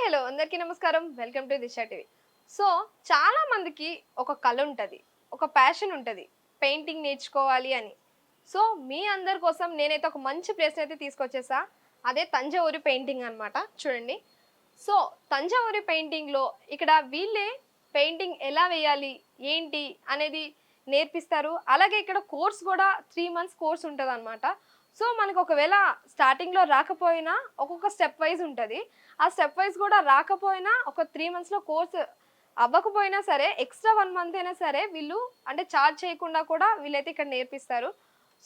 Hello అందరికీ నమస్కారం. Welcome to Disha TV. So చాలా మందికి ఒక కళ ఉంటుంది, ఒక ప్యాషన్ ఉంటుంది, పెయింటింగ్ నేర్చుకోవాలి అని. సో మీ అందరి కోసం నేనైతే ఒక మంచి ప్లేస్ అయితే తీసుకొచ్చేసా. అదే తంజావూరి పెయింటింగ్ అన్నమాట. చూడండి. సో తంజావూరి పెయింటింగ్లో ఇక్కడ వీళ్ళే పెయింటింగ్ ఎలా వేయాలి ఏంటి అనేది నేర్పిస్తారు. అలాగే ఇక్కడ కోర్స్ కూడా 3 months కోర్స్ ఉంటుంది అనమాట. సో మనకు ఒకవేళ స్టార్టింగ్లో రాకపోయినా ఒక్కొక్క స్టెప్ వైజ్ ఉంటుంది. ఆ స్టెప్ వైజ్ కూడా రాకపోయినా ఒక 3 monthsలో కోర్స్ అవ్వకపోయినా సరే ఎక్స్ట్రా 1 month అయినా సరే వీళ్ళు అంటే ఛార్జ్ చేయకుండా కూడా వీళ్ళైతే ఇక్కడ నేర్పిస్తారు.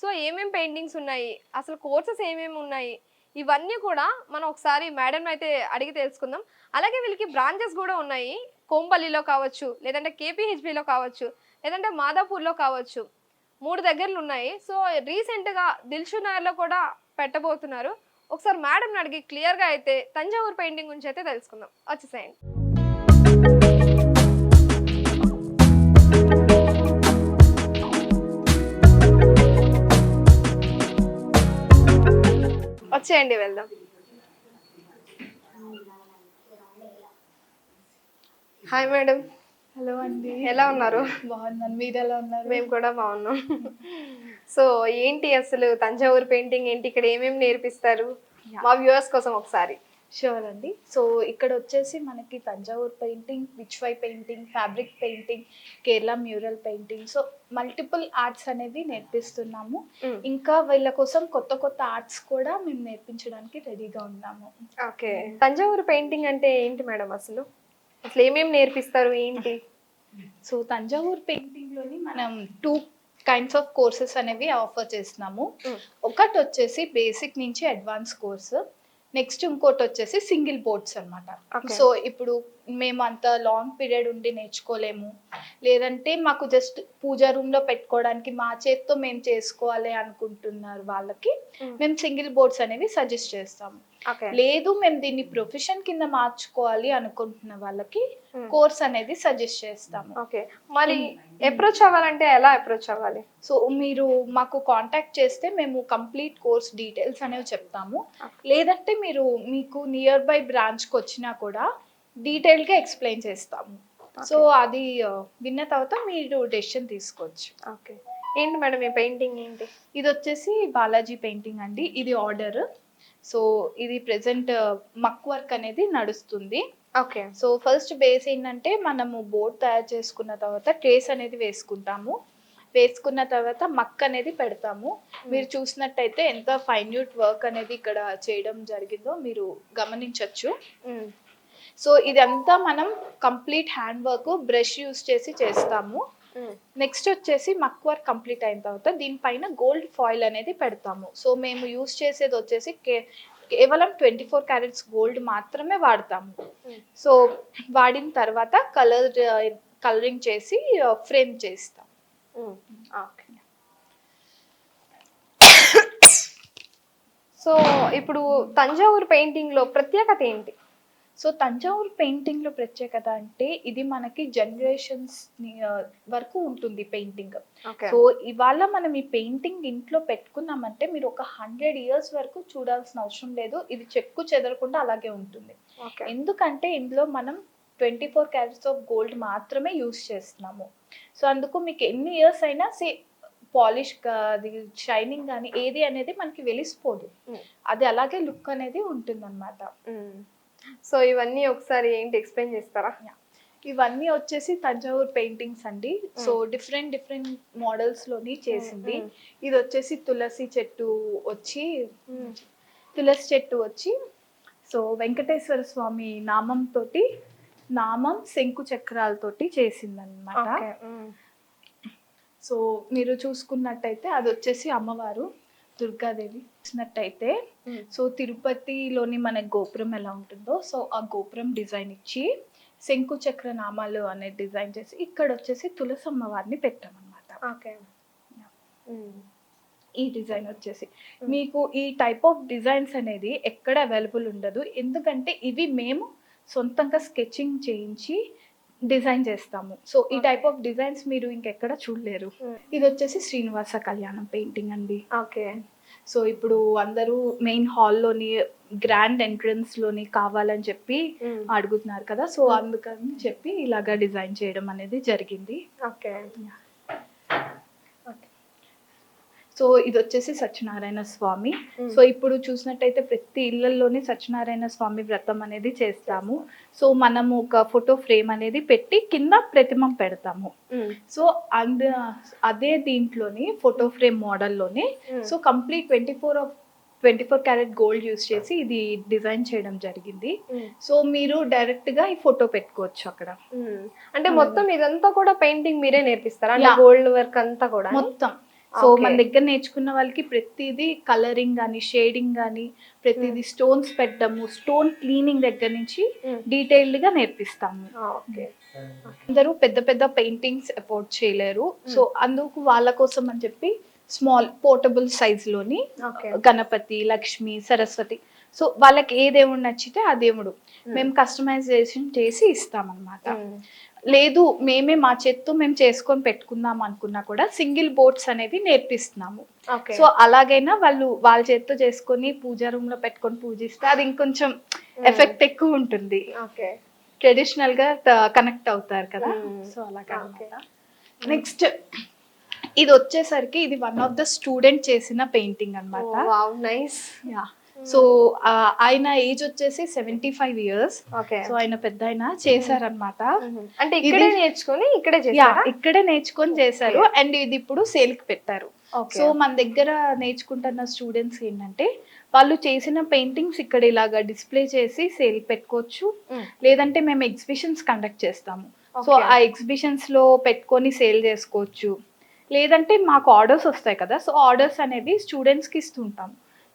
సో ఏమేమి పెయింటింగ్స్ ఉన్నాయి, అసలు కోర్సెస్ ఏమేమి ఉన్నాయి, ఇవన్నీ కూడా మనం ఒకసారి మేడం అయితే అడిగి తెలుసుకుందాం. అలాగే వీళ్ళకి బ్రాంచెస్ కూడా ఉన్నాయి. కోంపల్లిలో కావచ్చు, లేదంటే కేపీహెచ్బిలో కావచ్చు, లేదంటే మాదాపూర్లో కావచ్చు. 3 దగ్గరలు ఉన్నాయి. సో రీసెంట్గా దిల్షుక్ నగర్లో కూడా పెట్టబోతున్నారు. ఒకసారి మేడంని అడిగి క్లియర్గా అయితే తంజావూరు పెయింటింగ్ గురించి అయితే తెలుసుకుందాం. వచ్చేసేయండి. వచ్చేయండి వెళ్దాం. Hi madam. హలో అండి, ఎలా ఉన్నారు? బాగున్నాను. మీరు ఎలా ఉన్నారు? మేము కూడా బాగున్నాం. సో ఏంటి అసలు తంజావూరు పెయింటింగ్ ఏంటి, ఇక్కడ ఏమేమి నేర్పిస్తారు మా వ్యూవర్స్ కోసం ఒకసారి? షూర్ అండి. సో ఇక్కడ వచ్చేసి మనకి Thanjavur painting, Pichwai painting, fabric painting, Kerala mural painting, so multiple arts అనేవి నేర్పిస్తున్నాము. ఇంకా వీళ్ళ కోసం కొత్త కొత్త ఆర్ట్స్ కూడా మేము నేర్పించడానికి రెడీగా ఉన్నాము. ఓకే, తంజావూరు పెయింటింగ్ అంటే ఏంటి మేడం? అసలు అసలు ఏమేమి నేర్పిస్తారు ఏంటి? సో తంజావూర్ పెయింటింగ్ లోని మనం 2 kinds ఆఫ్ కోర్సెస్ అనేవి ఆఫర్ చేస్తున్నాము. ఒకటి వచ్చేసి బేసిక్ నుంచి అడ్వాన్స్ కోర్సు, నెక్స్ట్ ఇంకోటి వచ్చేసి సింగిల్ బోర్డ్స్ అనమాట. సో ఇప్పుడు మేము అంత లాంగ్ పీరియడ్ ఉండి నేర్చుకోలేము, లేదంటే మాకు జస్ట్ పూజా రూమ్ లో పెట్టుకోవడానికి మా చేత్తో మేము చేసుకోవాలి అనుకుంటున్నారు వాళ్ళకి మేము సింగిల్ బోర్డ్స్ అనేవి సజెస్ట్ చేస్తాము. లేదు మేము దీన్ని ప్రొఫెషన్ కింద మార్చుకోవాలి అనుకుంటున్న వాళ్ళకి కోర్స్ అనేది సజెస్ట్ చేస్తాము. ఓకే, మరి అప్రోచ్ అవ్వాలంటే ఎలా అప్రోచ్ అవ్వాలి? సో మీరు మాకు కాంటాక్ట్ చేస్తే మేము కంప్లీట్ కోర్స్ డీటెయిల్స్ అనేవి చెప్తాము. లేదంటే మీరు మీకు నియర్ బై బ్రాంచ్కి వచ్చినా కూడా డీటెయిల్గా ఎక్స్ప్లెయిన్ చేస్తాము. సో అది విన్న తర్వాత మీరు డెసిషన్ తీసుకోవచ్చు. ఓకే, ఏంటి మేడం ఈ పెయింటింగ్ ఏంటి? ఇది వచ్చేసి బాలాజీ పెయింటింగ్ అండి. ఇది ఆర్డర్. సో ఇది ప్రెసెంట్ మక్ వర్క్ అనేది నడుస్తుంది. ఓకే, సో ఫస్ట్ బేస్ ఏంటంటే మనము బోర్డ్ తయారు చేసుకున్న తర్వాత ట్రేస్ అనేది వేసుకుంటాము. వేసుకున్న తర్వాత మక్ అనేది పెడతాము. మీరు చూసినట్టయితే ఎంత ఫైన్యూట్ వర్క్ అనేది ఇక్కడ చేయడం జరిగిందో మీరు గమనించవచ్చు. సో ఇదంతా మనం complete hand work brush use చేసి చేస్తాము. నెక్స్ట్ వచ్చేసి మక్ వర్క్ కంప్లీట్ అయిన తర్వాత దీనిపైన గోల్డ్ ఫాయిల్ అనేది పెడతాము. సో మేము యూస్ చేసేది వచ్చేసి కేవలం 24 carats గోల్డ్ మాత్రమే వాడతాము. సో వాడిన తర్వాత కలరింగ్ చేసి ఫ్రేమ్ చేస్తాం. సో ఇప్పుడు తంజావూరు పెయింటింగ్ లో ప్రత్యేకత ఏంటి? సో తంజావూరు పెయింటింగ్ లో ప్రత్యేకత అంటే ఇది మనకి జనరేషన్స్ వరకు ఉంటుంది పెయింటింగ్. సో ఇవాళ మనం ఈ పెయింటింగ్ ఇంట్లో పెట్టుకున్నామంటే మీరు ఒక 100 years వరకు చూడాల్సిన అవసరం లేదు. ఇది చెక్కు చెదరకుండా అలాగే ఉంటుంది. ఎందుకంటే ఇందులో మనం 24 carats ఆఫ్ గోల్డ్ మాత్రమే యూస్ చేస్తున్నాము. సో అందుకు మీకు ఎన్ని ఇయర్స్ అయినా పాలిష్ అది షైనింగ్ కానీ ఏది అనేది మనకి వెలిసిపోదు. అది అలాగే లుక్ అనేది ఉంటుంది అనమాట. సో ఇవన్నీ ఒకసారి ఏంటి ఎక్స్ప్లెయిన్ చేస్తారా? ఇవన్నీ వచ్చేసి తంజావూర్ పెయింటింగ్స్ అండి. సో డిఫరెంట్ మోడల్స్ లోని చేసింది. ఇది వచ్చేసి తులసి చెట్టు వచ్చి సో వెంకటేశ్వర స్వామి నామం శంకు చక్రాలతోటి చేసింది అనమాట. సో మీరు చూసుకున్నట్టయితే అది వచ్చేసి అమ్మవారు దుర్గాదేవి. చూసినట్టయితే సో తిరుపతిలోని మన గోపురం ఎలా ఉంటుందో సో ఆ గోపురం డిజైన్ ఇచ్చి శంకు చక్ర నామాలు అనే డిజైన్ చేసి ఇక్కడ వచ్చేసి తులసమ్మ వారిని పెట్టామన్నమాట. ఈ డిజైన్ వచ్చేసి మీకు ఈ టైప్ ఆఫ్ డిజైన్స్ అనేది ఎక్కడ అవైలబుల్ ఉండదు. ఎందుకంటే ఇవి మేము సొంతంగా స్కెచింగ్ చేయించి డిజైన్ చేస్తాము. సో ఈ టైప్ ఆఫ్ డిజైన్స్ మీరు ఇంకెక్కడ చూడలేరు. ఇది వచ్చేసి శ్రీనివాస కళ్యాణం పెయింటింగ్ అండి. ఓకే, సో ఇప్పుడు అందరూ మెయిన్ హాల్లోని గ్రాండ్ ఎంట్రన్స్లోని కావాలని చెప్పి అడుగుతున్నారు కదా, సో అందుకని చెప్పి ఇలాగా డిజైన్ చేయడం అనేది జరిగింది. ఓకే. సో ఇది వచ్చేసి సత్యనారాయణ స్వామి. సో ఇప్పుడు చూసినట్టయితే ప్రతి ఇళ్లలోని సత్యనారాయణ స్వామి వ్రతం అనేది చేస్తాము. సో మనము ఒక ఫోటో ఫ్రేమ్ అనేది పెట్టి కింద ప్రతిమ పెడతాము. సో అదే దీంట్లోని ఫోటో ఫ్రేమ్ మోడల్లోనే so complete 24 carat gold use చేసి ఇది డిజైన్ చేయడం జరిగింది. సో మీరు డైరెక్ట్ గా ఈ ఫోటో పెట్టుకోవచ్చు అక్కడ. అంటే మొత్తం ఇదంతా కూడా పెయింటింగ్ మీరే నేర్పిస్తారా? అంటే గోల్డ్ వర్క్ అంతా కూడా మొత్తం. సో మన దగ్గర నేర్చుకున్న వాళ్ళకి ప్రతిదీ కలరింగ్ కానీ షేడింగ్ కానీ ప్రతిదీ స్టోన్స్ పెట్టడము, స్టోన్ క్లీనింగ్ దగ్గర నుంచి డీటెయిల్డ్ గా నేర్పిస్తాము. అందరూ పెద్ద పెద్ద పెయింటింగ్స్ అఫోర్డ్ చేయలేరు. సో అందుకు వాళ్ళ కోసం అని చెప్పి స్మాల్ పోర్టబుల్ సైజ్ లోని గణపతి, లక్ష్మి, సరస్వతి, సో వాళ్ళకి ఏ దేవుడు నచ్చితే ఆ దేవుడు మేము కస్టమైజేషన్ చేసి ఇస్తామన్నమాట. లేదు మేమే మా చేత్తో మేము చేసుకొని పెట్టుకుందాం అనుకున్నా కూడా సింగిల్ బోర్డ్స్ అనేవి నేర్పిస్తున్నాము. సో అలాగైనా వాళ్ళ చేత్తో చేసుకొని పూజా రూమ్ లో పెట్టుకొని పూజిస్తే అది ఇంకొంచెం ఎఫెక్ట్ ఎక్కువ ఉంటుంది. ట్రెడిషనల్ గా కనెక్ట్ అవుతారు కదా, సో అలాగా. నెక్స్ట్ ఇది వచ్చేసరికి ఇది వన్ ఆఫ్ ద స్టూడెంట్ చేసిన పెయింటింగ్ అన్నమాట. సో ఆయన ఏజ్ వచ్చేసి 75 years. సో ఆయన పెద్ద ఆయన చేశారనమాట. అంటే ఇక్కడే నేర్చుకొని చేశారు. అండ్ ఇది ఇప్పుడు సేల్ కి పెట్టారు. సో మన దగ్గర నేర్చుకుంటున్న స్టూడెంట్స్ ఏంటంటే వాళ్ళు చేసిన పెయింటింగ్స్ ఇక్కడ ఇలాగా డిస్ప్లే చేసి సేల్ పెట్టుకోవచ్చు, లేదంటే మేము ఎగ్జిబిషన్స్ కండక్ట్ చేస్తాము. సో ఆ ఎగ్జిబిషన్స్ లో పెట్టుకొని సేల్ చేసుకోవచ్చు, లేదంటే మాకు ఆర్డర్స్ వస్తాయి కదా, సో ఆర్డర్స్ అనేవి స్టూడెంట్స్ కి ఇస్తుంటాం.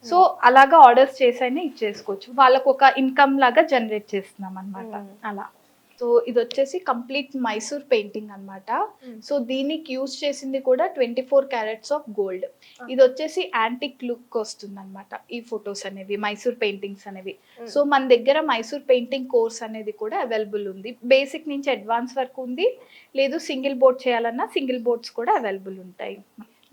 సో అలాగా ఆర్డర్స్ చేసైనా ఇచ్చేసుకోవచ్చు, వాళ్ళకు ఒక ఇన్కమ్ లాగా జనరేట్ చేస్తున్నాం అనమాట అలా. సో ఇది వచ్చేసి కంప్లీట్ మైసూర్ పెయింటింగ్ అన్నమాట. సో దీనికి యూజ్ చేసింది కూడా 24 క్యారెట్స్ ఆఫ్ గోల్డ్. ఇది వచ్చేసి యాంటిక్ లుక్ వస్తుంది అనమాట ఈ ఫొటోస్ అనేవి, మైసూర్ పెయింటింగ్స్ అనేవి. సో మన దగ్గర మైసూర్ పెయింటింగ్ కోర్స్ అనేది కూడా అవైలబుల్ ఉంది. బేసిక్ నుంచి అడ్వాన్స్ వరకు ఉంది, లేదు సింగిల్ బోర్డ్ చేయాలన్నా సింగిల్ బోర్డ్స్ కూడా అవైలబుల్ ఉంటాయి.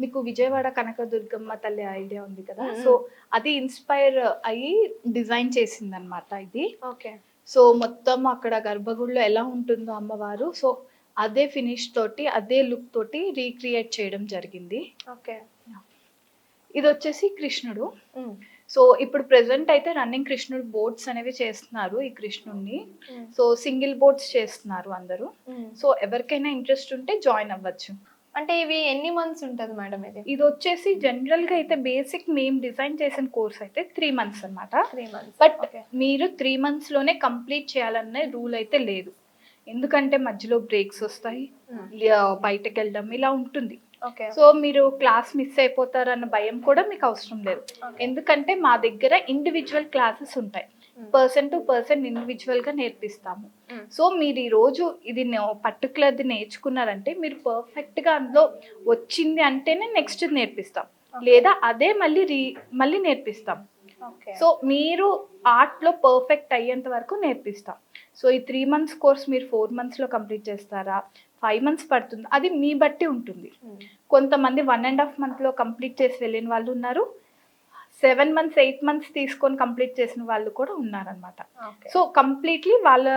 మీకు విజయవాడ కనకదుర్గమ్మ తల్లి ఐడియా ఉంది కదా, సో అది ఇన్స్పైర్ అయ్యి డిజైన్ చేసింది అనమాట ఇది. సో మొత్తం అక్కడ గర్భగుడిలో ఎలా ఉంటుందో అమ్మవారు, సో అదే ఫినిష్ తోటి అదే లుక్ తోటి రీక్రియేట్ చేయడం జరిగింది. ఇది వచ్చేసి కృష్ణుడు. సో ఇప్పుడు ప్రెసెంట్ అయితే రన్నింగ్ కృష్ణుడు బోర్డ్స్ అనేవి చేస్తున్నారు. ఈ కృష్ణుడిని సో సింగిల్ బోర్డ్స్ చేస్తున్నారు అందరూ. సో ఎవరికైనా ఇంట్రెస్ట్ ఉంటే జాయిన్ అవ్వచ్చు. అంటే ఇవి ఎన్ని మంత్స్ ఉంటుంది మేడం? ఇది వచ్చేసి జనరల్ గా అయితే బేసిక్ మేము డిజైన్ చేసిన కోర్స్ అయితే 3 months అన్నమాట. 3 months. బట్ మీరు 3 months లోనే కంప్లీట్ చేయాలనే రూల్ అయితే లేదు, ఎందుకంటే మధ్యలో బ్రేక్స్ వస్తాయి, బయటకు వెళ్ళడం ఇలా ఉంటుంది. సో మీరు క్లాస్ మిస్ అయిపోతారన్న భయం కూడా మీకు అవసరం లేదు, ఎందుకంటే మా దగ్గర ఇండివిజువల్ క్లాసెస్ ఉంటాయి. పర్సన్ టు పర్సన్ ఇండివిజువల్ గా నేర్పిస్తాము. సో మీరు ఈ రోజు ఇది పర్టికులర్ది నేర్చుకున్నారంటే మీరు పర్ఫెక్ట్ గా అందులో వచ్చింది అంటేనే నెక్స్ట్ నేర్పిస్తాం, లేదా అదే మళ్ళీ నేర్పిస్తాం. సో మీరు ఆర్ట్ లో పర్ఫెక్ట్ అయ్యేంత వరకు నేర్పిస్తాం. సో ఈ 3 months కోర్స్ మీరు 4 months లో కంప్లీట్ చేస్తారా, 5 months పడుతుంది, అది మీ బట్టి ఉంటుంది. కొంతమంది 1.5 month లో కంప్లీట్ చేసి వెళ్ళిన వాళ్ళు ఉన్నారు, 7 months 8 months తీసుకొని కంప్లీట్ చేసిన వాళ్ళు కూడా ఉన్నారనమాట. సో కంప్లీట్లీ వాళ్ళ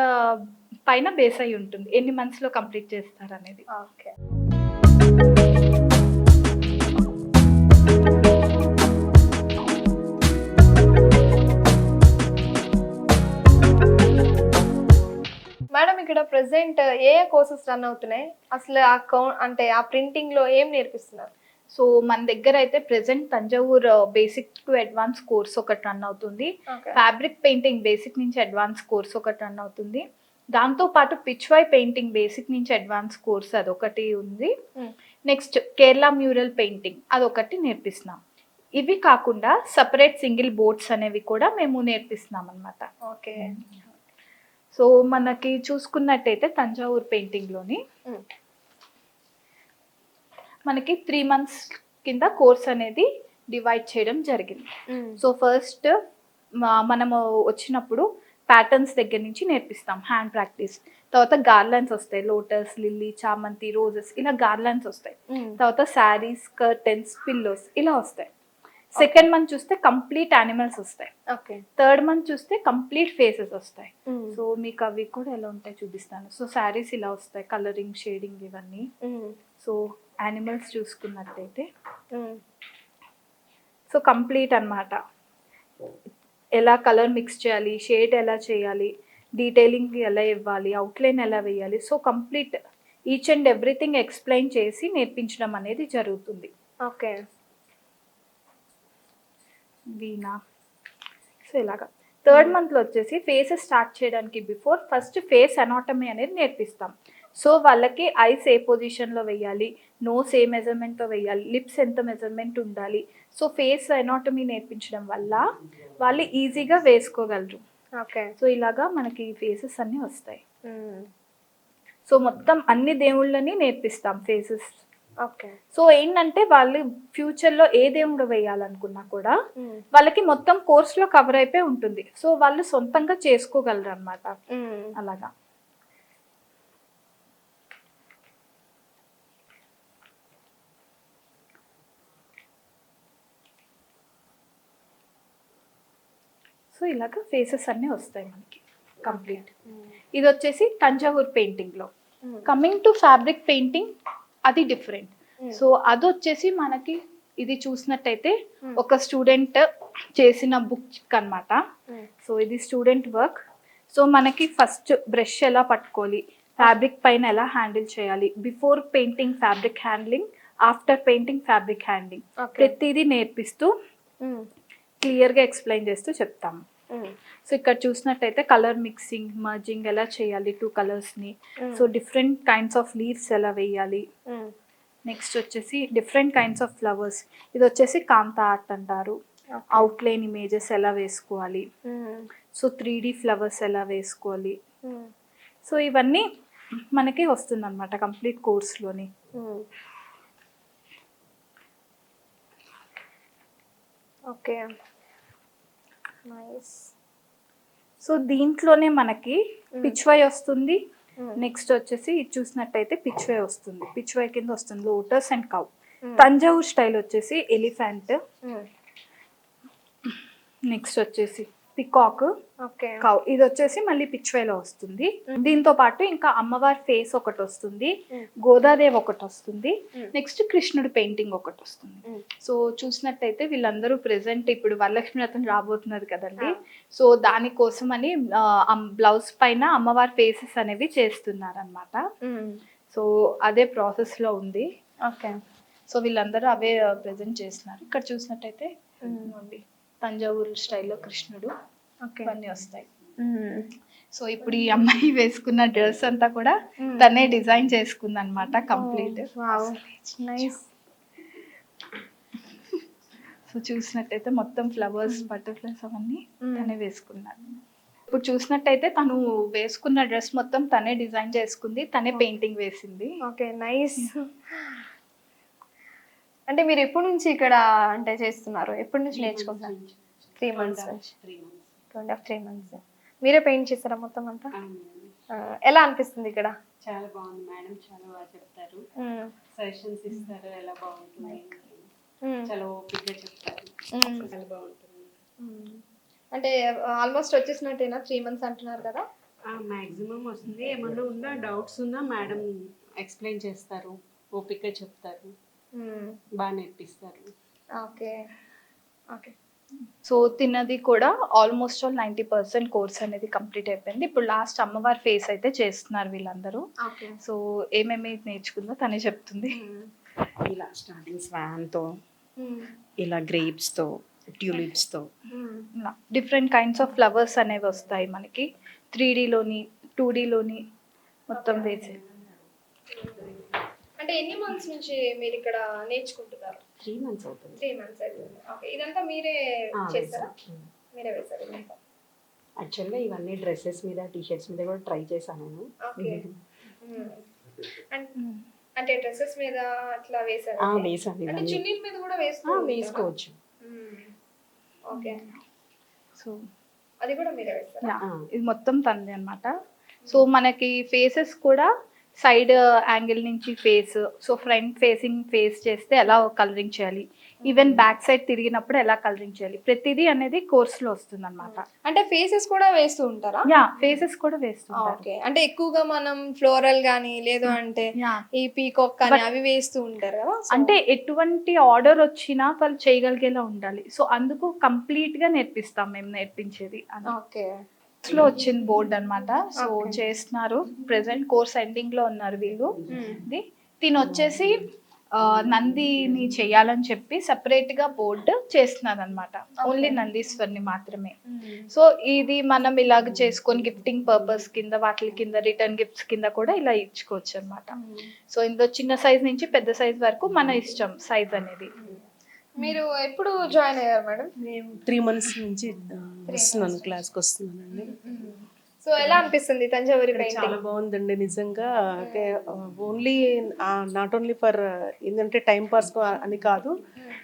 పైన బేస్ అయి ఉంటుంది ఎన్ని మంత్స్ లో కంప్లీట్ చేస్తారు అనేది. మేడం ఇక్కడ ప్రెసెంట్ ఏ కోర్సెస్ రన్ అవుతున్నాయి, అసలు అంటే ఆ ప్రింటింగ్ లో ఏం నేర్పిస్తున్నారు? సో మన దగ్గర అయితే present Thanjavur basic to advance course ఒకటి రన్ అవుతుంది, ఫ్యాబ్రిక్ పెయింటింగ్ బేసిక్ నుంచి అడ్వాన్స్ కోర్స్ ఒకటి రన్ అవుతుంది, దాంతో పాటు పిచ్వై పెయింటింగ్ బేసిక్ నుంచి అడ్వాన్స్ కోర్స్ అదొకటి ఉంది. నెక్స్ట్ కేరళ మ్యూరల్ పెయింటింగ్ అదొకటి నేర్పిస్తున్నాం. ఇవి కాకుండా సపరేట్ సింగిల్ బోర్డ్స్ అనేవి కూడా మేము నేర్పిస్తున్నాం అనమాట. సో మనకి చూసుకున్నట్టయితే తంజావూర్ పెయింటింగ్ లోని మనకి 3 months కింద కోర్స్ అనేది డివైడ్ చేయడం జరిగింది. సో ఫస్ట్ మనము వచ్చినప్పుడు ప్యాటర్న్స్ దగ్గర నుంచి నేర్పిస్తాం, హ్యాండ్ ప్రాక్టీస్. తర్వాత గార్లాండ్స్ వస్తాయి, లోటస్, లిల్లీ, చామంతి, రోజెస్ ఇలా గార్లాండ్స్ వస్తాయి. తర్వాత శారీస్, కర్టెన్స్, పిల్లోస్ ఇలా వస్తాయి. సెకండ్ మంత్ చూస్తే కంప్లీట్ యానిమల్స్ వస్తాయి. ఓకే. థర్డ్ మంత్ చూస్తే కంప్లీట్ ఫేసెస్ వస్తాయి. సో మీకు అవి కూడా ఎలా ఉంటాయి చూపిస్తాను. సో శారీస్ ఇలా వస్తాయి, కలరింగ్, షేడింగ్ ఇవన్నీ. సో యానిమల్స్ చూసుకున్నట్టయితే సో కంప్లీట్ అన్నమాట. ఎలా కలర్ మిక్స్ చేయాలి, షేడ్ ఎలా చేయాలి, డీటెయిలింగ్ ఎలా ఇవ్వాలి, అవుట్లైన్ ఎలా వేయాలి, so complete each and everything explain చేసి నేర్పించడం అనేది జరుగుతుంది. ఓకే. వీణా. సో ఇలాగా థర్డ్ మంత్లో వచ్చేసి ఫేసెస్ స్టార్ట్ చేయడానికి బిఫోర్ ఫస్ట్ ఫేస్ అనాటమీ అనేది నేర్పిస్తాం. సో వాళ్ళకి ఐస్ ఏ పొజిషన్లో వేయాలి, నోస్ ఏ మెజర్మెంట్తో వేయాలి, లిప్స్ ఎంత మెజర్మెంట్ ఉండాలి. సో ఫేస్ అనాటమీ నేర్పించడం వల్ల వాళ్ళు ఈజీగా వేసుకోగలరు. ఓకే. సో ఇలాగా మనకి ఫేసెస్ అన్నీ వస్తాయి. సో మొత్తం అన్ని దేవుళ్ళని నేర్పిస్తాం ఫేసెస్. ఓకే. సో ఏంటంటే వాళ్ళు ఫ్యూచర్లో ఏ దేవుడు వేయాలనుకున్నా కూడా వాళ్ళకి మొత్తం కోర్స్లో కవర్ అయిపోయి ఉంటుంది. సో వాళ్ళు సొంతంగా చేసుకోగలరు అనమాట. అలాగా. సో ఇలాగ ఫేసెస్ అన్నీ వస్తాయి మనకి కంప్లీట్. ఇది వచ్చేసి తంజావూర్ పెయింటింగ్లో. కమింగ్ టు ఫ్యాబ్రిక్ పెయింటింగ్ అది డిఫరెంట్. సో అది వచ్చేసి మనకి ఇది చూసినట్టయితే ఒక స్టూడెంట్ చేసిన బుక్ అన్నమాట. సో ఇది స్టూడెంట్ వర్క్. సో మనకి ఫస్ట్ బ్రష్ ఎలా పట్టుకోవాలి, ఫ్యాబ్రిక్ పైన ఎలా హ్యాండిల్ చేయాలి, before painting fabric handling, after painting fabric handling, ప్రతిదీ నేర్పిస్తూ క్లియర్గా ఎక్స్ప్లెయిన్ చేస్తూ చెప్తాము. సో ఇక్కడ చూసినట్టయితే కలర్ మిక్సింగ్, మర్జింగ్ ఎలా చేయాలి టూ కలర్స్ని. So different kinds of leaves ఎలా వేయాలి. నెక్స్ట్ వచ్చేసి డిఫరెంట్ కైండ్స్ ఆఫ్ ఫ్లవర్స్. ఇది వచ్చేసి కాంతా ఆర్ట్ అంటారు. అవుట్లైన్ ఇమేజెస్ ఎలా వేసుకోవాలి, సో 3D ఫ్లవర్స్ ఎలా వేసుకోవాలి. సో ఇవన్నీ మనకి వస్తుంది అనమాట కంప్లీట్ కోర్స్లోని. ఓకే. నైస్. సో దీంట్లోనే మనకి పిచ్వై వస్తుంది. నెక్స్ట్ వచ్చేసి ఇది చూసినట్టయితే పిచ్వై వస్తుంది. పిచ్వై కింద వస్తుంది lotus and cow. Thanjavur style వచ్చేసి ఎలిఫెంట్. నెక్స్ట్ వచ్చేసి పికాక్, కౌ. ఇది వచ్చేసి మళ్ళీ పిచ్వేలో వస్తుంది. దీంతో పాటు ఇంకా అమ్మవారి ఫేస్ ఒకటి వస్తుంది, గోదాదేవి ఒకటి వస్తుంది, నెక్స్ట్ కృష్ణుడి పెయింటింగ్ ఒకటి వస్తుంది. సో చూసినట్టయితే వీళ్ళందరూ ప్రెసెంట్ ఇప్పుడు వరలక్ష్మి వ్రతం రాబోతున్నది కదండి. సో దానికోసమని బ్లౌజ్ పైన అమ్మవారి ఫేసెస్ అనేవి చేస్తున్నారు అనమాట. సో అదే ప్రాసెస్ లో ఉంది. ఓకే. సో వీళ్ళందరూ అవే ప్రెజెంట్ చేస్తున్నారు. ఇక్కడ చూసినట్టయితే తంజావూరు స్టైల్లో కృష్ణుడు ఇవన్నీ వస్తాయి. సో ఇప్పుడు ఈ అమ్మాయి వేసుకున్న డ్రెస్ అంతా కూడా తనే డిజైన్ చేసుకుంది అనమాట కంప్లీట్. సో చూసినట్టయితే మొత్తం ఫ్లవర్స్, బటర్ఫ్లైస్ అవన్నీ తనే వేసుకున్నారు. ఇప్పుడు చూసినట్టయితే తను వేసుకున్న డ్రెస్ మొత్తం తనే డిజైన్ చేసుకుంది, తనే పెయింటింగ్ వేసింది. ఓకే. నైస్. అంటే మీరు ఎప్పటి నుంచి ఇక్కడ అంటే చేస్తున్నారు, ఎప్పటి నుంచి నేర్చుకుంటున్నారు? 3 months నుంచి. 3 months. మీరే పెయింట్ చేస్తారా మొత్తం అంతా? ఎలా అనిపిస్తుంది ఇక్కడ? చాలా బాగుంది మేడం, చాలా బాగా చెప్తారు, సజెషన్స్ ఇస్తారు, ఎలా బాగుంటుంది, చాలా ఓపికగా చెప్తారు, చాలా బాగుంటుంది. అంటే ఆల్మోస్ట్ వచ్చేసినట్టేనా? 3 months అంటున్నారు కదా? మ్యాక్సిమం వస్తుంది. ఏమన్నా ఉన్నా డౌట్స్ ఉన్నా మేడం ఎక్స్ప్లెయిన్ చేస్తారు, ఓపికగా చెప్తారు, బాగా నేర్పిస్తారు. ఓకే. ఓకే. సో తిన్నది కూడా ఆల్మోస్ట్ ఆల్ 90% కోర్స్ అనేది కంప్లీట్ అయిపోయింది. ఇప్పుడు లాస్ట్ అమ్మవారి ఫేస్ అయితే చేస్తున్నారు వీళ్ళందరూ. సో ఏమేమి నేర్చుకుందో తనే చెప్తుంది. ఇలా స్టార్టింగ్ స్వాన్తో, ఇలా గ్రేప్స్తో, ట్యూలిప్స్తో, ఇలా డిఫరెంట్ కైండ్స్ ఆఫ్ ఫ్లవర్స్ అనేవి వస్తాయి మనకి 3Dలోని 2Dలోని మొత్తం వేసే. అంటే ఎన్ని మంత్స్ నుంచి మీరు ఇక్కడ నేర్చుకుంటున్నారు? 3 months అవుతుంది. 3 months అవుతుంది. ఓకే. ఇదంతా మీరే చేస్తారా? మీరే వేసారు ఇదంతా? యాక్చువల్గా ఇవన్నీ డ్రెస్సెస్ మీద, టీషర్ట్స్ మీద కూడా ట్రై చేశాను నేను. ఓకే. అంటే డ్రెస్సెస్ మీద అట్లా వేసారు? వేసాను. అంటే చున్నీల మీద కూడా వేసుకోవచ్చు. ఓకే. సో అది కూడా మీరే వేస్తారా? ఇది మొత్తం తనది అనమాట. సో మనకి ఫేసెస్ కూడా సైడ్ యాంగిల్ నుంచి face, so front facing face చేస్తే ఎలా కలరింగ్ చేయాలి, ఈవెన్ బ్యాక్ సైడ్ తిరిగినప్పుడు ఎలా కలరింగ్ చేయాలి ప్రతిదీ అనేది కోర్స్లో వస్తుంది అనమాట. అంటే ఫేసెస్ కూడా వేస్తూ ఉంటారా? యా, ఫేసెస్ కూడా వేస్తుంటారు. ఓకే, అంటే ఎక్కువగా మనం ఫ్లోరల్ గానీ లేదు అంటే యా, ఈ పీకాక్ కానీ అవి వేస్తూ ఉంటారు కదా. అంటే ఎటువంటి ఆర్డర్ వచ్చినా వాళ్ళు చేయగలిగేలా ఉండాలి. సో అందుకు కంప్లీట్ గా నేర్పిస్తాం మేము నేర్పించేది అని. ఓకే, లో వచ్చింది బోర్డ్ అన్నమాట. So Okay. చేస్తున్నారు, ప్రెసెంట్ కోర్స్ ఎండింగ్ లో ఉన్నారు వీళ్ళు. ఇది తిని వచ్చేసి నందిని చేయాలని చెప్పి సెపరేట్ గా బోర్డ్ చేస్తున్నారు అనమాట. ఓన్లీ నందీశ్వర్ని మాత్రమే. సో ఇది మనం ఇలాగ చేసుకొని గిఫ్టింగ్ పర్పస్ కింద వాటి కింద రిటర్న్ గిఫ్ట్స్ కింద కూడా ఇలా ఇచ్చుకోవచ్చు అనమాట. సో ఇందులో చిన్న సైజ్ నుంచి పెద్ద సైజ్ వరకు మన ఇష్టం సైజ్ అనేది. మీరు ఎప్పుడు జాయిన్ అయ్యారు మేడం? మేము 3 months నుంచి వస్తున్నాను, క్లాస్కి వస్తున్నానండి. సో ఎలా అనిపిస్తుంది తంజావూరి చాలా పెయింటింగ్? బాగుందండి నిజంగా. ఓన్లీ నాట్ ఓన్లీ ఫర్ ఏంటంటే టైం పాస్ అని కాదు,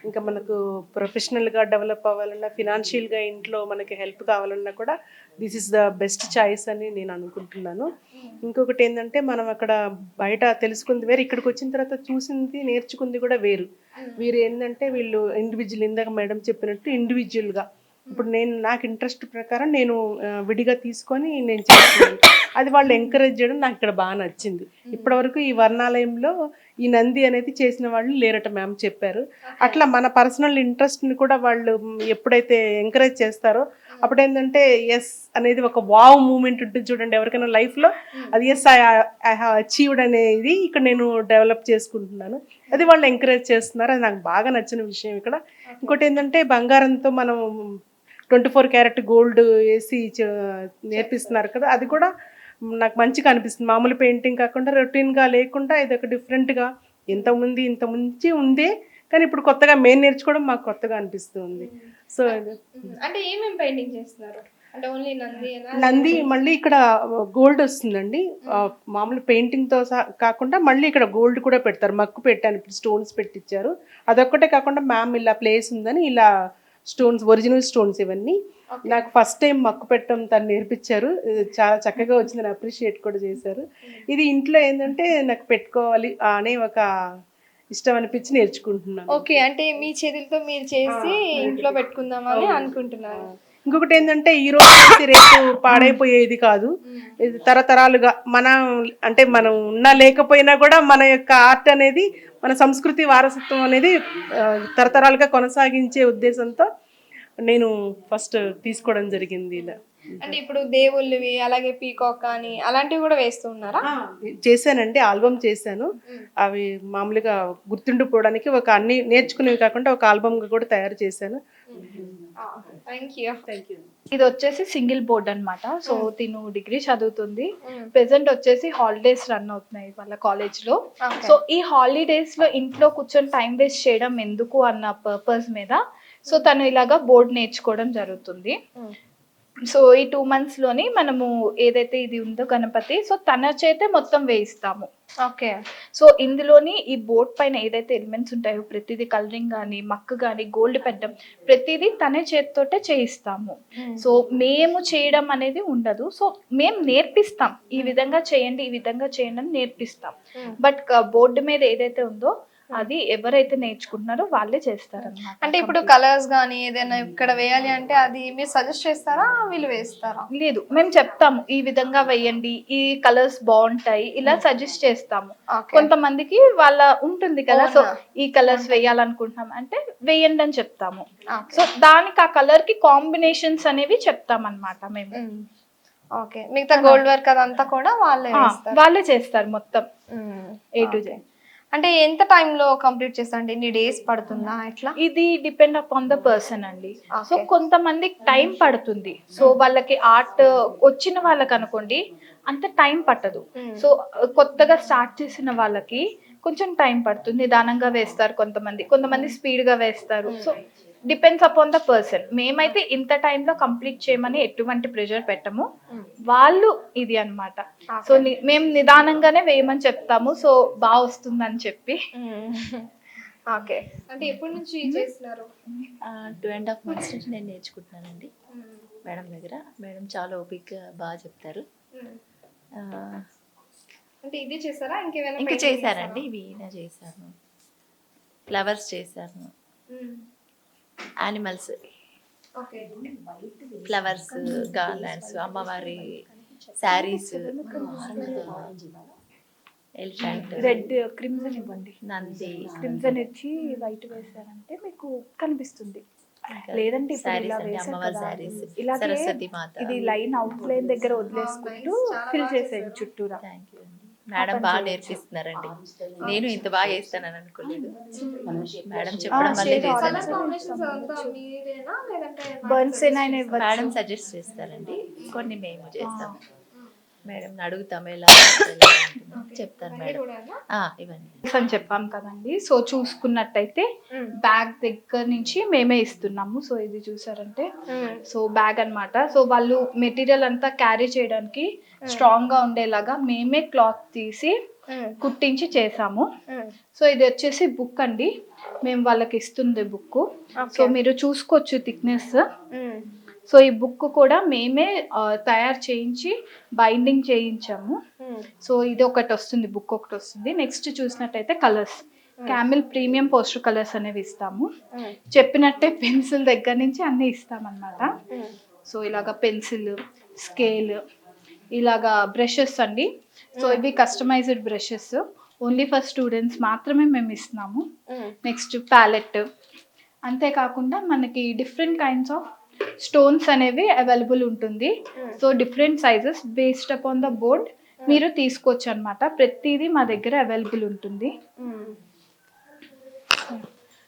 ఇంకా మనకు ప్రొఫెషనల్గా డెవలప్ అవ్వాలన్నా, ఫినాన్షియల్గా ఇంట్లో మనకి హెల్ప్ కావాలన్నా కూడా this is the best choice అని నేను అనుకుంటున్నాను. ఇంకొకటి ఏంటంటే మనం అక్కడ బయట తెలుసుకుంది వేరు, ఇక్కడికి వచ్చిన తర్వాత చూసింది నేర్చుకుంది కూడా వేరు. వీరు ఏంటంటే వీళ్ళు ఇండివిజువల్, ఇందాక మేడం చెప్పినట్టు ఇండివిజువల్గా ఇప్పుడు నాకు ఇంట్రెస్ట్ ప్రకారం నేను విడిగా తీసుకొని నేను చేస్తున్నాను. అది వాళ్ళు ఎంకరేజ్ చేయడం నాకు ఇక్కడ బాగా నచ్చింది. ఇప్పటివరకు ఈ వర్ణాలయంలో ఈ నంది అనేది చేసిన వాళ్ళు లేరట మ్యామ్ చెప్పారు. అట్లా మన పర్సనల్ ఇంట్రెస్ట్ని కూడా వాళ్ళు ఎప్పుడైతే ఎంకరేజ్ చేస్తారో అప్పుడు ఏంటంటే ఎస్ అనేది ఒక వావ్ మూమెంట్ ఉంటుంది చూడండి ఎవరికైనా లైఫ్లో, అది ఎస్ ఐ హ్యావ్ అచీవ్డ్ అనేది ఇక్కడ నేను డెవలప్ చేసుకుంటున్నాను. అది వాళ్ళు ఎంకరేజ్ చేస్తున్నారు, అది నాకు బాగా నచ్చిన విషయం ఇక్కడ. ఇంకోటి ఏంటంటే బంగారంతో మనం 24 క్యారెట్ గోల్డ్ వేసి నేర్పిస్తున్నారు కదా, అది కూడా నాకు మంచిగా అనిపిస్తుంది. మామూలు పెయింటింగ్ కాకుండా రొటీన్గా లేకుండా ఇది ఒక డిఫరెంట్గా ఇంత ముంచి ఉందే, కానీ ఇప్పుడు కొత్తగా మేము నేర్చుకోవడం మాకు కొత్తగా అనిపిస్తుంది. సో అంటే ఏమేమి పెయింటింగ్ చేస్తున్నారు? అంటే ఓన్లీ నంది మళ్ళీ ఇక్కడ గోల్డ్ వస్తుందండి. మామూలు పెయింటింగ్తో కాకుండా మళ్ళీ ఇక్కడ గోల్డ్ కూడా పెడతారు. మక్కు పెట్టాను, ఇప్పుడు స్టోన్స్ పెట్టించారు. అదొక్కటే కాకుండా మ్యామ్ ఇలా ప్లేస్ ఉందని ఇలా స్టోన్స్, ఒరిజినల్ స్టోన్స్ ఇవన్నీ. నాకు ఫస్ట్ టైం మక్కు పెట్టడం తను నేర్పించారు, చాలా చక్కగా వచ్చింది, నేను అప్రిషియేట్ కూడా చేశారు. ఇది ఇంట్లో ఏంటంటే నాకు పెట్టుకోవాలి అనే ఒక ఇష్టం అనిపించి నేర్చుకుంటున్నాను. ఓకే, అంటే మీ చేతులతో మీరు చేసి ఇంట్లో పెట్టుకుందామని అనుకుంటున్నారు. ఇంకొకటి ఏంటంటే ఈ రోజు రేపు పాడైపోయేది కాదు, ఇది తరతరాలుగా మనం ఉన్నా లేకపోయినా కూడా మన యొక్క ఆర్ట్ అనేది, మన సంస్కృతి వారసత్వం అనేది తరతరాలుగా కొనసాగించే ఉద్దేశంతో నేను ఫస్ట్ తీసుకోవడం జరిగింది. ఇలా అంటే ఇప్పుడు దేవుళ్ళవి అలాగే పీకాక్ కానీ అలాంటివి కూడా వేస్తూ ఉన్నారా? చేశానండి, ఆల్బమ్ చేశాను. అవి మామూలుగా గుర్తుండిపోవడానికి ఒక అన్ని నేర్చుకునేవి కాకుండా ఒక ఆల్బమ్గా కూడా తయారు చేశాను. Thank you. ఇది వచ్చేసి సింగిల్ బోర్డ్ అన్నమాట. సో తిను డిగ్రీ చదువుతుంది. ప్రెసెంట్ వచ్చేసి హాలిడేస్ రన్ అవుతున్నాయి వాళ్ళ కాలేజ్ లో. సో ఈ హాలిడేస్ లో ఇంట్లో కూర్చొని టైం వేస్ట్ చేయడం ఎందుకు అన్న పర్పస్ మీద సో తను ఇలాగా బోర్డ్ నేర్చుకోవడం జరుగుతుంది. సో ఈ 2 months లోని మనము ఏదైతే ఇది ఉందో గణపతి, సో తన చేతే మొత్తం వేయిస్తాము. ఓకే, సో ఇందులోని ఈ బోర్డ్ పైన ఏదైతే ఎలిమెంట్స్ ఉంటాయో ప్రతిదీ కలరింగ్ కానీ మక్కు కానీ గోల్డ్ పెట్టడం ప్రతిదీ తనే చేతితోటే చేయిస్తాము. సో మేము చేయడం అనేది ఉండదు. సో మేము నేర్పిస్తాం, ఈ విధంగా చేయండి ఈ విధంగా చేయండి అని నేర్పిస్తాం. బట్ బోర్డు మీద ఏదైతే ఉందో అది ఎవరైతే నేర్చుకుంటున్నారో వాళ్ళే చేస్తారన్నమాట. అంటే ఇప్పుడు కలర్స్ కానీ ఏదైనా ఇక్కడ వేయాలి అంటే అది మీరు సజెస్ట్ చేస్తారా, వీళ్ళు వేస్తారా? లేదు, మేము చెప్తాము ఈ విధంగా వేయండి, ఈ కలర్స్ బాగుంటాయి ఇలా సజెస్ట్ చేస్తాము. కొంతమందికి వాళ్ళ ఉంటుంది కదా, సో ఈ కలర్స్ వేయాలనుకుంటున్నాం అంటే వేయండి అని చెప్తాము. సో దానికి ఆ కలర్ కి కాంబినేషన్స్ అనేవి చెప్తాం అన్నమాట మేము. ఓకే, మిగతా గోల్డ్ వర్క్ అదంతా కూడా వాళ్ళే చేస్తారు మొత్తం A to Z. అంటే ఎంత టైంలో కంప్లీట్ చేస్తారు? అంటే ఎన్ని డేస్ పడుతుందా ఎట్లా? ఇది డిపెండ్ అపాన్ ద పర్సన్ అండి. సో కొంతమందికి టైం పడుతుంది. సో వాళ్ళకి ఆర్ట్ వచ్చిన వాళ్ళకి అనుకోండి అంత టైం పట్టదు. సో కొత్తగా స్టార్ట్ చేసిన వాళ్ళకి కొంచెం టైం పడుతుంది, నిదానంగా వేస్తారు. కొంతమంది స్పీడ్ గా వేస్తారు. So depends upon the person. మేమైతే ఇంత టైంలో కంప్లీట్ చేయమని ఎటువంటి ప్రెషర్ పెట్టము, వాళ్ళు ఇది అన్నమాట. సో మేము నిదానంగానే వేయమని చెప్తాము, సో బాగా వస్తుందని చెప్పి. ఓకే, అంటే ఎప్పటి నుంచి చేస్తున్నారు? 2.5 months నుంచి నేను నేర్చుకుంటున్నానండి మేడం దగ్గర. మేడం చాలా ఓపిక్గా బాగా చెప్తారు. అంటే ఇది చేస్తారా ఇంకేమైనా? ఇంకా చేశారండి, వీణ చేశాను, ఫ్లవర్స్ చేశాను, యానిమల్స్, ఓకే. ఫ్లవర్స్, గార్లాండ్స్, అమ్మవారి శారీస్, ఎలిఫెంట్, రెడ్ క్రిమ్సన్ ఇవ్వండి. నంది, క్రిమ్సన్ ఇచ్చి వైట్ వేసారంటే మీకు కనిపిస్తుంది. ఇంకా లేదంటే ఇప్పుడు శారీస్ ఇలా అంటే వేసాం అమ్మవారి కదా, శారీస్, ఇలాగే సరస్వతి మాత. ఇది లైన్ అవుట్ లైన్ దగ్గర వదిలేసుకుంటూ ఫిల్ చేసేయండి చుట్టూరా. థ్యాంక్ యూ అండి. మేడం బాగా నేర్పిస్తున్నారండి. నేను ఇంత బాగా వేస్తానని అనుకోలేదు. మేడం చెప్పడం వల్లే shade చేశాను. కలర్ కాంబినేషన్స్ అంతా మీరేనా లేదంటే బర్న్స్ అయినా ఇవ్వచ్చు. మేడం సజెస్ట్ చేస్తారండి, కొన్ని మేము చేస్తాం. మేడం అడుగుతాం ఎలా చెప్తారు మేడం. ఇవన్నీ అని చెప్పాం కదండి. సో చూసుకున్నట్టయితే బ్యాగ్ దగ్గర నుంచి మేమే ఇస్తున్నాము. సో ఇది చూసారంటే సో బ్యాగ్ అన్నమాట. సో వాళ్ళు మెటీరియల్ అంతా క్యారీ చేయడానికి స్ట్రాంగ్ గా ఉండేలాగా మేమే క్లాత్ తీసి కుట్టించి చేసాము. సో ఇది వచ్చేసి బుక్ అండి, మేము వాళ్ళకి ఇస్తుంది బుక్. సో మీరు చూసుకోవచ్చు థిక్నెస్. సో ఈ బుక్ కూడా మేమే తయారు చేయించి బైండింగ్ చేయించాము. సో ఇది ఒకటి వస్తుంది, బుక్ ఒకటి వస్తుంది. నెక్స్ట్ చూసినట్టయితే colours, Camel premium poster colours అనేవి ఇస్తాము. చెప్పినట్టే పెన్సిల్ దగ్గర నుంచి అన్నీ ఇస్తామన్నమాట. సో ఇలాగా పెన్సిల్, స్కేల్, ఇలాగా బ్రషెస్ అండి. సో ఇవి customised brushes, only for students మాత్రమే మేము ఇస్తున్నాము. నెక్స్ట్ ప్యాలెట్, అంతేకాకుండా మనకి డిఫరెంట్ కైండ్స్ ఆఫ్ స్టోన్స్ అనేవి అవైలబుల్ ఉంటుంది. So different sizes based upon the board మీరు తీసుకోవచ్చు అనమాట. ప్రతిదీ మా దగ్గర అవైలబుల్ ఉంటుంది.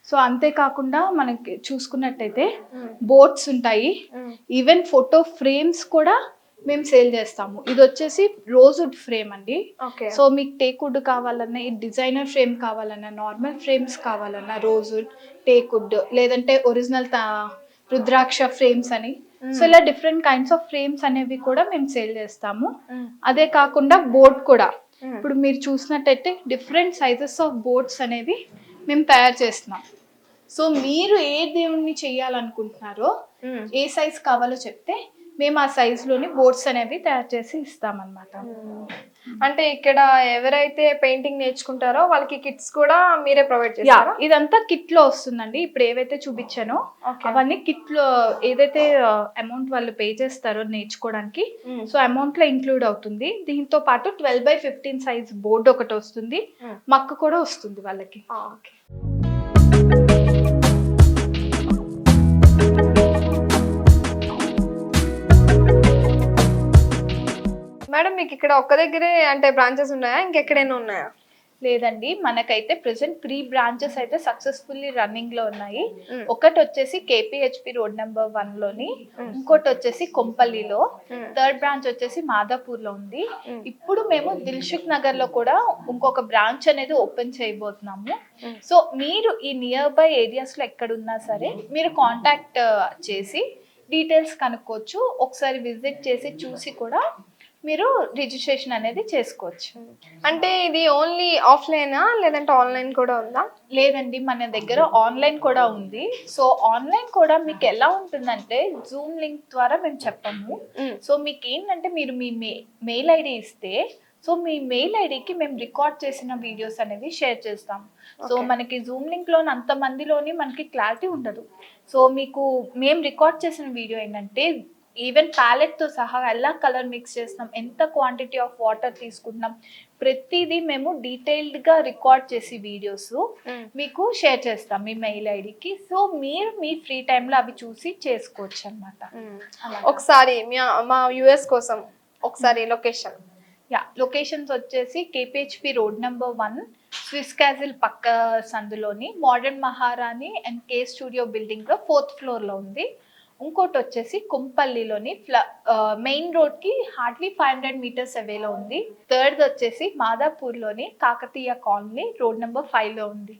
సో అంతేకాకుండా మనకి చూసుకున్నట్టయితే బోర్డ్స్ ఉంటాయి, ఈవెన్ ఫోటో ఫ్రేమ్స్ కూడా మేము సేల్ చేస్తాము. ఇది వచ్చేసి రోజ్వుడ్ ఫ్రేమ్ అండి. సో మీకు టేక్వుడ్ కావాలన్నా, ఈ డిజైనర్ ఫ్రేమ్ కావాలన్నా, నార్మల్ ఫ్రేమ్స్ కావాలన్నా రోజ్వుడ్, టేక్వుడ్, లేదంటే ఒరిజినల్ రుద్రాక్ష ఫ్రేమ్స్ అని, సో ఇలా డిఫరెంట్ కైండ్స్ ఆఫ్ ఫ్రేమ్స్ అనేవి కూడా మేము సేల్ చేస్తాము. అదే కాకుండా బోర్డ్ కూడా ఇప్పుడు మీరు చూసినట్టయితే డిఫరెంట్ సైజెస్ ఆఫ్ బోర్డ్స్ అనేవి మేము తయారు చేస్తున్నాం. సో మీరు ఏ దేవుణ్ణి చేయాలనుకుంటున్నారో, ఏ సైజ్ కావాలో చెప్తే మేము ఆ సైజులోని బోర్డ్స్ అనేవి తయారు చేసి ఇస్తామన్నమాట. అంటే ఇక్కడ ఎవరైతే పెయింటింగ్ నేర్చుకుంటారో వాళ్ళకి కిట్స్ కూడా మీరే ప్రొవైడ్ చేస్తారా? ఇదంతా కిట్ లో వస్తుందండి. ఇప్పుడు ఏవైతే చూపించానో అవన్నీ కిట్ లో ఏదైతే అమౌంట్ వాళ్ళు పే చేస్తారో నేర్చుకోవడానికి, సో అమౌంట్ లో ఇంక్లూడ్ అవుతుంది. దీంతో పాటు 12x15 సైజ్ బోర్డు ఒకటి వస్తుంది, మక్కు కూడా వస్తుంది వాళ్ళకి. మేడం మీకు ఇక్కడ ఒక్క దగ్గరే అంటే బ్రాంచెస్ ఉన్నాయా, ఇంకెక్కడైనా ఉన్నాయా? లేదండి, మనకైతే ప్రెసెంట్ 3 బ్రాంచెస్ అయితే సక్సెస్ఫుల్లీ రన్నింగ్ లో ఉన్నాయి. ఒకటి వచ్చేసి కేపీహెచ్పి రోడ్ నెంబర్ 1 లోని, ఇంకోటి వచ్చేసి కొంపల్లిలో, థర్డ్ బ్రాంచ్ వచ్చేసి మాదాపూర్ లో ఉంది. ఇప్పుడు మేము దిల్సుఖ్ నగర్ లో కూడా ఇంకొక బ్రాంచ్ అనేది ఓపెన్ చేయబోతున్నాము. సో మీరు ఈ నియర్ బై ఏరియాస్ లో ఎక్కడున్నా సరే మీరు కాంటాక్ట్ చేసి డీటెయిల్స్ కనుక్కోవచ్చు. ఒకసారి విజిట్ చేసి చూసి కూడా మీరు రిజిస్ట్రేషన్ అనేది చేసుకోవచ్చు. అంటే ఇది ఓన్లీ ఆఫ్లైనా లేదంటే ఆన్లైన్ కూడా ఉందా? లేదండి, మన దగ్గర ఆన్లైన్ కూడా ఉంది. సో ఆన్లైన్ కూడా మీకు ఎలా ఉంటుందంటే జూమ్ లింక్ ద్వారా మేము చెప్పాము. సో మీకు ఏంటంటే మీరు మీ మెయిల్ ఐడి ఇస్తే, సో మీ మెయిల్ ఐడికి మేము రికార్డ్ చేసిన వీడియోస్ అనేవి షేర్ చేస్తాం. సో మనకి జూమ్ లింక్ లోని అంత మందిలోని మనకి క్లారిటీ ఉండదు. సో మీకు మేము రికార్డ్ చేసిన వీడియో ఏంటంటే ఈవెన్ ప్యాలెట్తో సహా ఎలా కలర్ మిక్స్ చేస్తున్నాం, ఎంత క్వాంటిటీ ఆఫ్ వాటర్ తీసుకుంటున్నాం, ప్రతిదీ మేము డీటెయిల్డ్గా రికార్డ్ చేసి వీడియోస్ మీకు షేర్ చేస్తాం మీ మెయిల్ ఐడికి. సో మీరు మీ ఫ్రీ టైంలో అవి చూసి చేసుకోవచ్చు అనమాట. ఒకసారి మా యూఎస్ కోసం ఒకసారి లొకేషన్. లొకేషన్స్ వచ్చేసి కేపీహెచ్పి రోడ్ నెంబర్ 1 స్విస్ క్యాజిల్ పక్క సందులోని మోడర్న్ మహారాణి అండ్ కే స్టూడియో బిల్డింగ్లో 4th ఫ్లోర్లో ఉంది. ఇంకోటి వచ్చేసి కుంపల్లిలోని మెయిన్ రోడ్కి హార్డ్లీ 500 మీటర్స్ అవేలో ఉంది. థర్డ్ వచ్చేసి మాదాపూర్లోని కాకతీయ కాలనీ రోడ్ నెంబర్ 5లో ఉంది.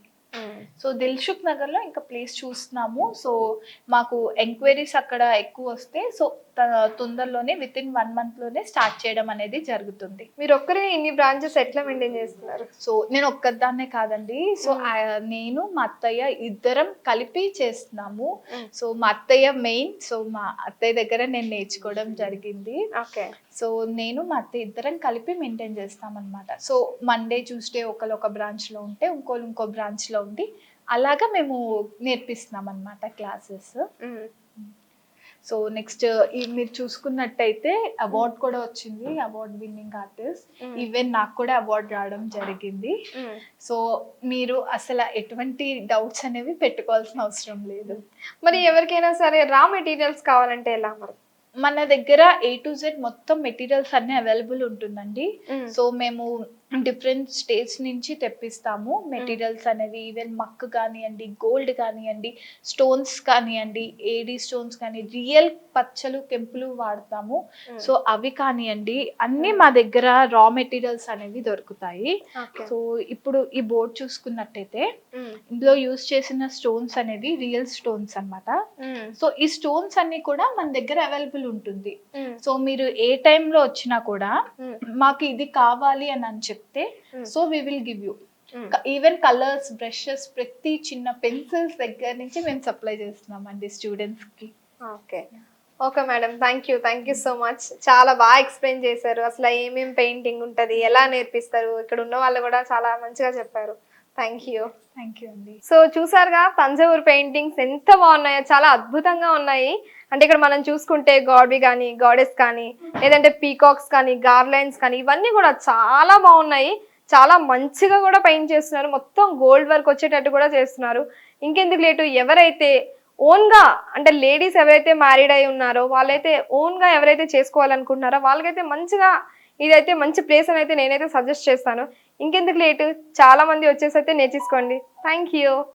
సో దిల్సుఖ్ నగర్లో ఇంకా ప్లేస్ చూస్తున్నాము. సో మాకు ఎంక్వైరీస్ అక్కడ ఎక్కువ వస్తే సో తొందరలోనే విత్ ఇన్ 1 monthలోనే స్టార్ట్ చేయడం అనేది జరుగుతుంది. మీరు ఒక్కరే ఇన్ని బ్రాంచెస్ ఎట్లా మెయింటైన్ చేస్తున్నారు? సో నేను ఒక్కదాన్నే కాదండి. సో నేను మా అత్తయ్య ఇద్దరం కలిపి చేస్తున్నాము. సో మా అత్తయ్య మెయిన్, సో మా అత్తయ్య దగ్గర నేను నేర్చుకోవడం జరిగింది. ఓకే. సో నేను మా అత్తయ్య ఇద్దరం కలిపి మెయింటైన్ చేస్తామన్నమాట. సో మండే ట్యూస్డే ఒక బ్రాంచ్లో ఉంటే ఇంకో బ్రాంచ్లో ఉండి అలాగా మేము నేర్పిస్తున్నాం అన్నమాట క్లాసెస్. సో నెక్స్ట్ మీరు చూసుకున్నట్టయితే అవార్డ్ కూడా వచ్చింది, అవార్డ్ విన్నింగ్ ఆర్టిస్ట్. ఈవెన్ నాకు కూడా అవార్డ్ రావడం జరిగింది. సో మీరు అసలు ఎటువంటి డౌట్స్ అనేవి పెట్టుకోవాల్సిన అవసరం లేదు. మరి ఎవరికైనా సరే రా మెటీరియల్స్ కావాలంటే ఎలా మరి? మన దగ్గర A to Z మొత్తం మెటీరియల్స్ అన్ని అవైలబుల్ ఉంటుందండి. సో మేము డిఫరెంట్ స్టేట్స్ నుంచి తెప్పిస్తాము మెటీరియల్స్ అనేవి. ఈవెన్ మక్ కానివ్వండి, గోల్డ్ కానివ్వండి, స్టోన్స్ కానివ్వండి, ఏడీ స్టోన్స్ కానీ, రియల్ పచ్చలు కెంపులు వాడతాము. సో అవి కానివ్వండి, అన్నీ మా దగ్గర రా మెటీరియల్స్ అనేవి దొరుకుతాయి. సో ఇప్పుడు ఈ బోర్డ్ చూసుకున్నట్టయితే ఇందులో యూజ్ చేసిన స్టోన్స్ అనేవి రియల్ స్టోన్స్ అన్నమాట. సో ఈ స్టోన్స్ అన్ని కూడా మన దగ్గర అవైలబుల్ ఉంటుంది. సో మీరు ఏ టైంలో వచ్చినా కూడా మాకు ఇది కావాలి అని చెప్తే so we will give you. Even colours, brushes, ప్రతి చిన్న పెన్సిల్స్ దగ్గర నుంచి మేము సప్లై చేస్తున్నాం అండి స్టూడెంట్స్ కి. Okay madam, thank you so much. చాలా బాగా ఎక్స్ప్లెయిన్ చేశారు. అసలు ఏమేమి పెయింటింగ్ ఉంటుంది, ఎలా నేర్పిస్తారు, ఇక్కడ ఉన్న వాళ్ళు కూడా చాలా మంచిగా చెప్పారు. థ్యాంక్ యూ అండి. సో చూసారుగా తంజావూరు పెయింటింగ్స్ ఎంత బాగున్నాయో, చాలా అద్భుతంగా ఉన్నాయి. అంటే ఇక్కడ మనం చూసుకుంటే గాడ్వి కానీ, గాడెస్ కానీ, లేదంటే పీకాక్స్ కానీ, గార్లైన్స్ కానీ, ఇవన్నీ కూడా చాలా బాగున్నాయి. చాలా మంచిగా కూడా పెయింట్ చేస్తున్నారు. మొత్తం గోల్డ్ వర్క్ వచ్చేటట్టు కూడా చేస్తున్నారు. ఇంకెందుకు లేటు, ఎవరైతే ఓన్గా అంటే లేడీస్ ఎవరైతే మ్యారీడ్ అయి ఉన్నారో వాళ్ళైతే ఓన్గా ఎవరైతే చేసుకోవాలనుకుంటున్నారో వాళ్ళకైతే మంచిగా ఇదైతే మంచి ప్లేస్ అని అయితే నేనైతే సజెస్ట్ చేస్తాను. ఇంకెందుకు లేటు, చాలా మంది వచ్చేసి అయితే నేర్చేసుకోండి. Thank you.